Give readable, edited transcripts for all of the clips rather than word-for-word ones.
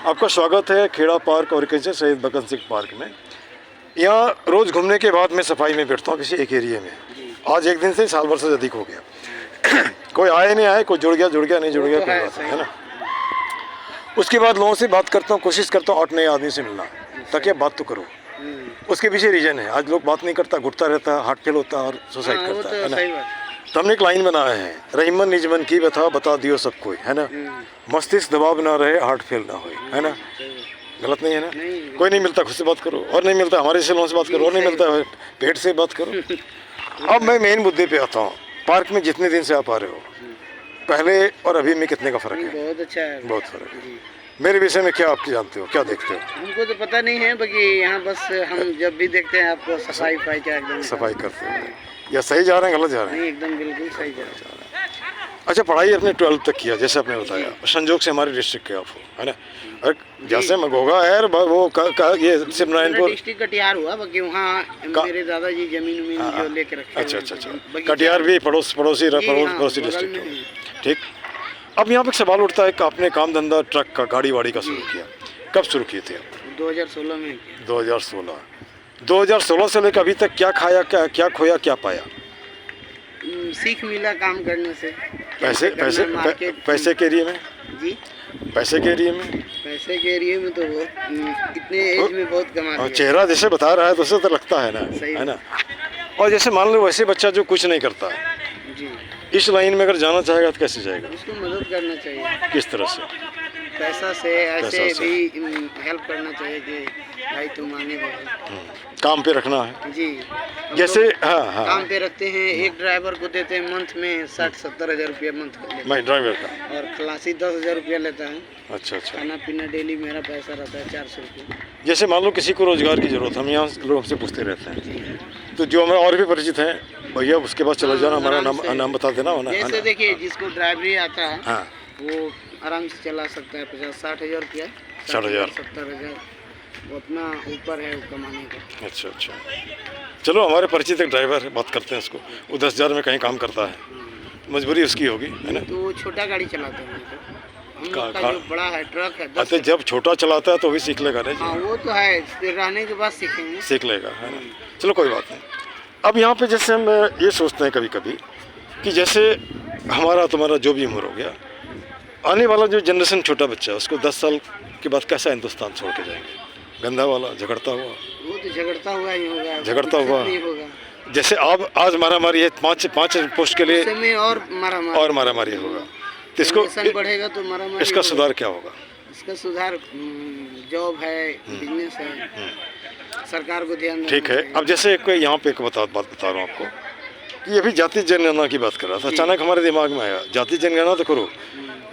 आपका स्वागत है खेड़ा पार्क और कैसे शहीद भगत सिंह पार्क में। यहाँ रोज़ घूमने के बाद मैं सफाई में बैठता हूँ किसी एक एरिया में। आज एक दिन से साल भर से अधिक हो गया। कोई आए नहीं आए, कोई जुड़ गया नहीं जुड़ गया, कोई बात नहीं है ना। उसके बाद लोगों से बात करता हूँ, कोशिश करता हूँ 8 नए आदमी से मिलना, ताकि आप बात तो करो। उसके पीछे रीजन है, आज लोग बात नहीं करता, घुटता रहता, हार्ट फेल होता है और सुसाइड करता है ना। तो हमने एक लाइन बनाया है, रहीमन निजमन की व्यथा बता दियो सब कोई, है ना। मस्तिष्क दबाव ना रहे, हार्ट फेल ना हो, है ना। गलत नहीं है ना। कोई नहीं मिलता, खुद से बात करो, और नहीं मिलता हमारे से लोगों से बात करो, और नहीं मिलता है पेट से बात करो। अब मैं मेन मुद्दे पे आता हूँ। पार्क में जितने दिन से आप आ रहे हो, पहले और अभी में कितने का फर्क है? बहुत अच्छा है, बहुत फर्क है। मेरे विषय में क्या आप जानते हो, क्या देखते हो? हमको तो पता नहीं है, बाकी यहाँ बस हम जब भी देखते हैं आपको सफाई क्या एकदम सफाई करते हैं। या सही जा रहे हैं, गलत जा रहे हैं? नहीं, एकदम बिल्कुल सही जा रहे हैं। अच्छा, पढ़ाई अपने 12th तक किया, जैसे आपने बताया, संजोग से हमारे डिस्ट्रिक्ट के आप हो, है ना। और जैसे मगोगा है वो ये सिमरानपुर डिस्ट्रिक्ट कटिहार हुआ, बाकी वहाँ मेरे दादाजी जमीन जो लेके रखे। अच्छा, कटिहार भी पड़ोसी डिस्ट्रिक्ट हो, ठीक। अब यहाँ पे सवाल उठता है कि आपने काम धंधा ट्रक का, गाड़ी वाड़ी का शुरू किया, कब शुरू किए थे आप? 2016 में। 2016 से लेकर अभी तक क्या खाया, क्या खोया, क्या पाया? सीख मिला काम करने से। पैसे के एरिए में जी, पैसे के एरिए में तो इतने एज में बहुत कमा लिया। चेहरा जैसे बता रहा है तो उसे तो लगता है ना, है ना। और जैसे मान लो वैसे बच्चा जो कुछ नहीं करता जी, इस लाइन में अगर जाना चाहेगा तो कैसे जाएगा? उसको मदद करना चाहिए। किस तरह से? पैसा से, ऐसे भी हेल्प करना चाहिए कि भाई तुम आने बढ़ो। काम पे रखना है जी। जैसे हाँ काम पे रखते हैं। एक ड्राइवर को देते हैं मंथ में 60-70 हज़ार रुपया मंथ। मैं ड्राइवर का, और खलासी 10,000 रुपया लेता है। अच्छा। खाना पीना डेली मेरा पैसा रहता है 400 रुपये। जैसे मान लो किसी को रोजगार की जरूरत, हम यहाँ लोगों से पूछते रहते हैं, तो जो हमें और भी परिचित हैं, भैया उसके पास चला जाना, हमारा नाम बता देना। जैसे देखिए, जिसको ड्राइवरी आता है हाँ, वो आराम से चला सकता है। 50-60 हज़ार रुपया, 60,000 70 हज़ार, उतना ऊपर है कमाने का। अच्छा। चलो, हमारे परिचित एक ड्राइवर है, बात करते हैं उसको। वो 10,000 में कहीं काम करता है, मजबूरी उसकी होगी, है ना। तो वो छोटा गाड़ी चलाते हैं, हम लोग का जो बड़ा है ट्रक है। अच्छा, जब छोटा चलाता है तो भी सीख लेगा ना जी। हाँ, वो तो है, फिर रहने के बाद सीख लेगा, है ना। चलो, कोई बात नहीं। अब यहाँ पे जैसे हम ये सोचते हैं कभी कभी कि जैसे हमारा तुम्हारा जो भी उम्र हो गया, आने वाला जो जनरेशन छोटा बच्चा है, उसको 10 साल के बाद कैसा हिंदुस्तान छोड़ के जाएंगे? गंदा वाला, झगड़ता हुआ? वो तो झगड़ता हुआ ही होगा। झगड़ता हुआ जैसे आज मारामारी है, 5 पोस्ट के लिए और मारामारी होगा, तो इसको बढ़ेगा तो मारामारी। इसका सुधार क्या होगा? इसका सुधार जॉब है, बिजनेस है, सरकार को ध्यान। ठीक है। अब जैसे यहाँ पे एक बात बता रहा हूँ आपको कि अभी जाति जनगणना की बात कर रहा था, अचानक हमारे दिमाग में आया जाति जनगणना तो करो,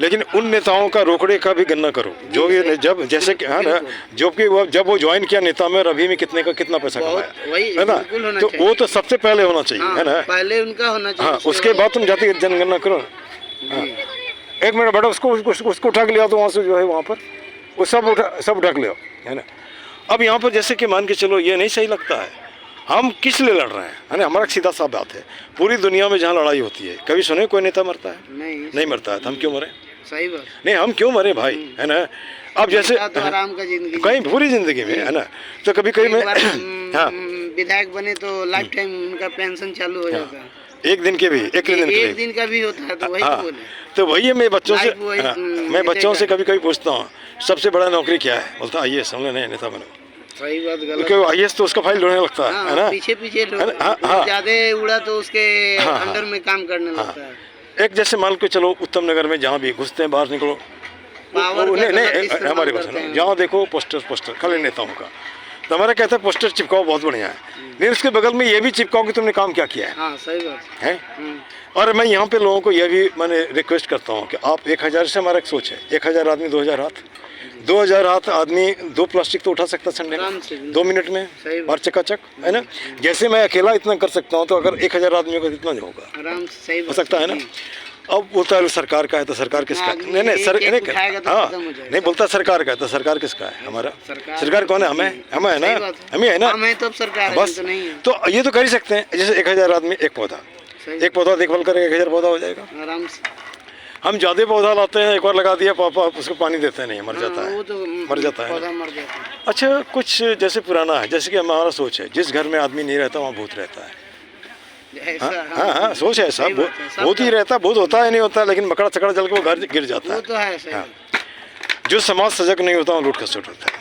लेकिन उन नेताओं का रोकड़े का भी गणना करो जो ये जब जैसे है ना, जब वो ज्वाइन किया नेता में, और अभी में कितना पैसा कमाया, है ना। तो वो तो सबसे पहले होना चाहिए, है ना। पहले उनका होना चाहिए। हाँ, उसके बाद तुम जाति जनगणना करो। एक मिनट बेटा, उसको उठा के लिया तो वहाँ से जो है वहाँ पर वो सब उठा के लिया, है ना। अब यहाँ पर जैसे कि मान के चलो, ये नहीं सही लगता है, हम किस लिए लड़ रहे हैं, है ना। हमारा सीधा सा बात है, पूरी दुनिया में जहाँ लड़ाई होती है, कभी सुने कोई नेता मरता है? नहीं मरता है, तो हम क्यों मरे? सही बात नहीं, हम क्यों मरे भाई, है ना। अब जैसे तो आराम का जिंदगी कहीं पूरी जिंदगी में, है ना। तो कभी मैं हाँ, विधायक बने तो लाइफ टाइम उनका पेंशन चालू हो जाता है। एक दिन का भी होता है, तो वही तो बोले। तो वही मैं बच्चों से कभी पूछता हूँ, सबसे बड़ा नौकरी क्या है? बोलता IAS। हमने नहीं, नेता बनो। सही बात, गलत। क्योंकि IAS तो उसका फाइल ढूंढने लगता है ना। पीछे ज्यादा उड़ा तो उसके अंडर में काम करने लगता है। एक जैसे मान के चलो, उत्तम नगर में जहाँ भी घुसते हैं, बाहर निकलो, नहीं हमारे पास जहाँ देखो पोस्टर खाली नेताओं का। तो हमारा कहता है पोस्टर चिपकाओ, बहुत बढ़िया है, नहीं उसके बगल में ये भी चिपकाओ कि तुमने काम क्या किया है। हाँ, सही बात है। और मैं यहाँ पे लोगों को यह भी मैंने रिक्वेस्ट करता हूँ कि आप 1000 से, हमारा एक सोच है, 1000 आदमी 2000 हाथ, 2000 हाथ आदमी 2 प्लास्टिक तो उठा सकता संडे में 2 मिनट में, और चकाचक, है ना। जैसे मैं अकेला इतना कर सकता हूँ, तो अगर 1000 आदमियों का इतना नहीं होगा, आराम से हो सकता है ना। अब बोलता है सरकार का है, तो सरकार किसका? नहीं, नहीं बोलता सरकार का है, तो सरकार किसका है? हमारा। सरकार कौन है? हमें है ना, हम ही है ना, बस। तो ये तो कर ही सकते हैं, जैसे 1000 आदमी एक पौधा देखभाल करेगा, 1000 पौधा हो जाएगा आराम से। हम ज़्यादा पौधा लाते हैं, एक बार लगा दिया पापा, उसको पानी देते नहीं, मर जाता है, वो तो मर जाता है। पौधा मर जाता है। अच्छा, कुछ जैसे पुराना है, जैसे कि हमारा सोच है, जिस घर में आदमी नहीं रहता वहाँ भूत रहता है। ऐसा हाँ हाँ, सोच है ऐसा, सही बात है, सब भूत ही रहता, भूत होता है नहीं होता, लेकिन मकड़ा चकड़ा जल के वो घर गिर जाता वो है। तो है सही हाँ। जो समाज सजग नहीं होता वहाँ लूट खसोट होता है,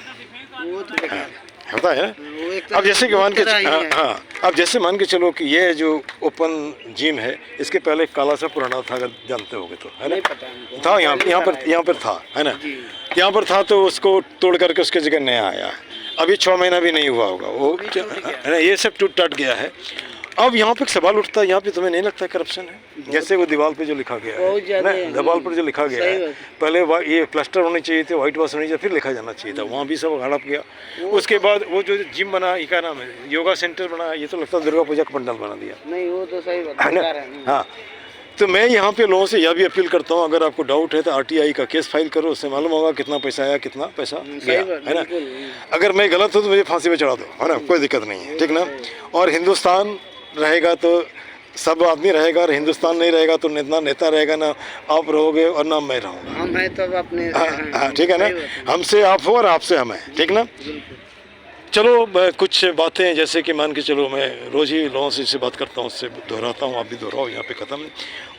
बात। वो तो बेकार है। होता है ना। वो एक अब जैसे कि मान के तरह ही है। हाँ, अब जैसे मान के चलो कि ये जो ओपन जिम है, इसके पहले काला सा पुराना था, अगर जानते होगे तो, है नहीं ना। पता हमको। था यहाँ पहली यहाँ बार पर आया। यहाँ पर था, है ना। जी। यहाँ पर था तो उसको तोड़ करके उसके जगह नया आया। अभी 6 महीना भी नहीं हुआ होगा वो, है ना, ये सब टूट टाट गया है। अब यहाँ पे एक सवाल उठता है, यहाँ पे तुम्हें नहीं लगता करप्शन है? जैसे वो दीवार पे जो लिखा गया बहुत है ज्यादा ना, है। दीवार पर जो लिखा गया सही है, बात है। पहले ये प्लास्टर होनी चाहिए थे, व्हाइट वॉश होनी चाहिए, फिर लिखा जाना चाहिए था, वहाँ भी सब हड़प गया। उसके बाद वो जो जिम बना, ये क्या नाम है, योगा सेंटर बना, ये तो लगता है दुर्गा पूजा का पंडाल बना दिया, नहीं वो तो सही बात है ना। बेकार है। हाँ, तो मैं यहाँ पे लोगों से यह भी अपील करता हूँ, अगर आपको डाउट है तो RTI का केस फाइल करो, उससे मालूम होगा कितना पैसा आया, कितना पैसा गया, बात, है ना। बिल्कुल। अगर मैं गलत हूँ तो मुझे फांसी पे चढ़ा दो, है ना, कोई दिक्कत नहीं है, ठीक ना। और हिंदुस्तान रहेगा तो सब आदमी रहेगा, और हिंदुस्तान नहीं रहेगा तो ना नेता रहेगा, ना आप रहोगे और ना मैं रहूँगा। हम हैं तब अपने हाँ, ठीक है ना, हमसे आप हो और आपसे हम हैं, ठीक ना। चलो कुछ बातें जैसे कि मान के चलो, मैं रोज़ ही लोगों से बात करता हूँ, उससे दोहराता हूँ, आप भी दोहराओ, यहाँ पे ख़त्म।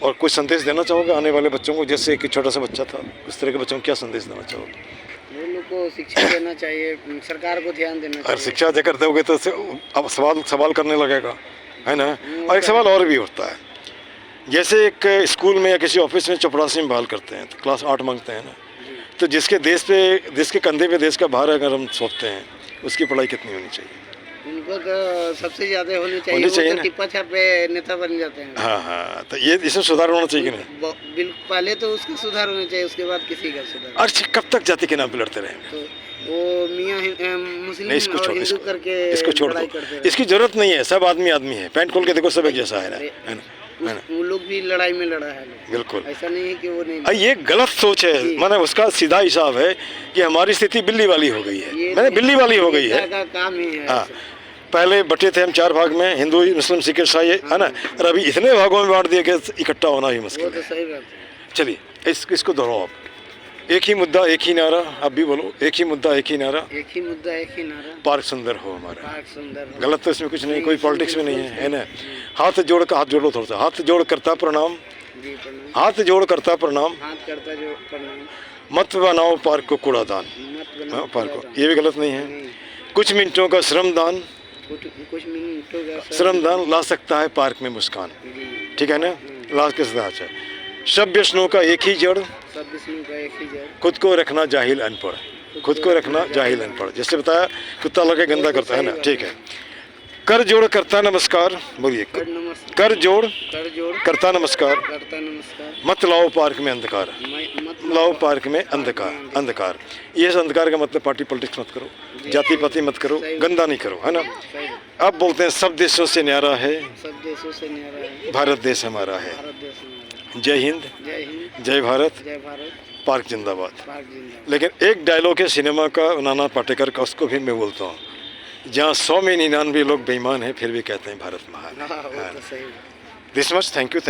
और कुछ संदेश देना चाहोगे आने वाले बच्चों को, जैसे कि छोटा सा बच्चा था, उस तरह के बच्चों को क्या संदेश देना चाहोगे? वो लोग को शिक्षा देना चाहिए, सरकार को ध्यान देना अगर चाहिए। शिक्षा देकर दोगे तो अब सवाल करने लगेगा, है ना। और एक सवाल और भी होता है, जैसे एक स्कूल में या किसी ऑफिस में चपरासी में बहाल करते हैं तो क्लास 8 मांगते हैं ना, तो जिसके देश के कंधे पे देश का भार अगर हम सौंपते हैं, उसकी पढ़ाई कितनी होनी चाहिए? उनको तो सबसे ज्यादा होनी चाहिए, होनी चाहिए वो ना। तो टिप्पा छाप पे नेता बन जाते हैं। हाँ हाँ, तो ये इसमें सुधार होना चाहिए कि नहीं? बिल्कुल, पहले तो उसका सुधार होना चाहिए, उसके बाद किसी का सुधार। और कब तक जाति के नाम पे लड़ते रहेंगे? तो वो मियाँ मुस्लिम नहीं, इसको और छोड़, हिंदू करके इसको छोड़ लड़ाई दो, करते रहे। इसकी जरूरत नहीं है, सब आदमी आदमी है, पैंट खोल के देखो सब एक जैसा है ना। वो लोग भी लड़ाई में लड़ा है लोग। बिल्कुल, ऐसा नहीं है कि वो नहीं। ये गलत सोच है, माने उसका सीधा हिसाब है कि हमारी स्थिति बिल्ली वाली हो गई है, मैंने बिल्ली वाली हो गई है। का काम ही है। हाँ, पहले बटे थे हम 4 भाग में, हिंदू मुस्लिम सिख ईसाई, है ना, और अभी इतने भागों में बांट दिया कि इकट्ठा होना ही वो मुश्किल तो है। सही बात है। चलिए इसको दोहराओ आप, एक ही मुद्दा एक ही नारा, आप भी बोलो, एक ही मुद्दा एक ही नारा, एक ही मुद्दा एक ही नारा, पार्क सुंदर हो हमारा। पार्क सुंदर हो। गलत तो इसमें कुछ नहीं, कोई पॉलिटिक्स में नहीं है ना। हाथ जोड़ कर, हाथ जोड़ो थोड़ा सा, हाथ जोड़ करता प्रणाम, जी प्रणाम। हाथ जोड़ करता प्रणाम, हाथ करता जो प्रणाम, मत बनाओ पार्क को कूड़ादान। मत हाँ, बनाओ पार्क को, कूड़ादान। ये भी गलत नहीं है। नहीं, कुछ मिनटों का श्रमदान, कुछ मिनटों का श्रमदान ला सकता है पार्क में मुस्कान, जी, ठीक है ना। लास्ट के साथ है, सब व्यसनों का एक ही जड़, सब विष्णु का एक ही जड़, खुद को रखना जाहिल अनपढ़, खुद को रखना जाहिल अनपढ़, जैसे बताया कुत्ता लगे गंदा करता है ना, ठीक है। कर जोड़ करता नमस्कार, बोलिए, कर नमस्कार, कर जोड़ कर जोड़ करता नमस्कार, करता नमस्कार, मत लाओ पार्क में अंधकार, मत लाओ पार्क में अंधकार, अंधकार। ये अंधकार का मतलब पार्टी पॉलिटिक्स मत करो, जाति पाति मत करो, गंदा नहीं करो, है ना। सही बात। अब बोलते हैं सब देशों से न्यारा है सब देशों से न्यारा है भारत देश हमारा है, भारत देश हमारा। जय हिंद, जय हिंद, जय भारत, जय भारत, पार्क जिंदाबाद। पार्क जिंदाबाद। लेकिन एक डायलॉग है सिनेमा का नाना पाटेकर का, उसको भी मैं बोलता हूँ, जहाँ 100 में 99 लोग बेईमान हैं फिर भी कहते हैं भारत महान हाँ, वो है। तो सही बात। This much, thank you.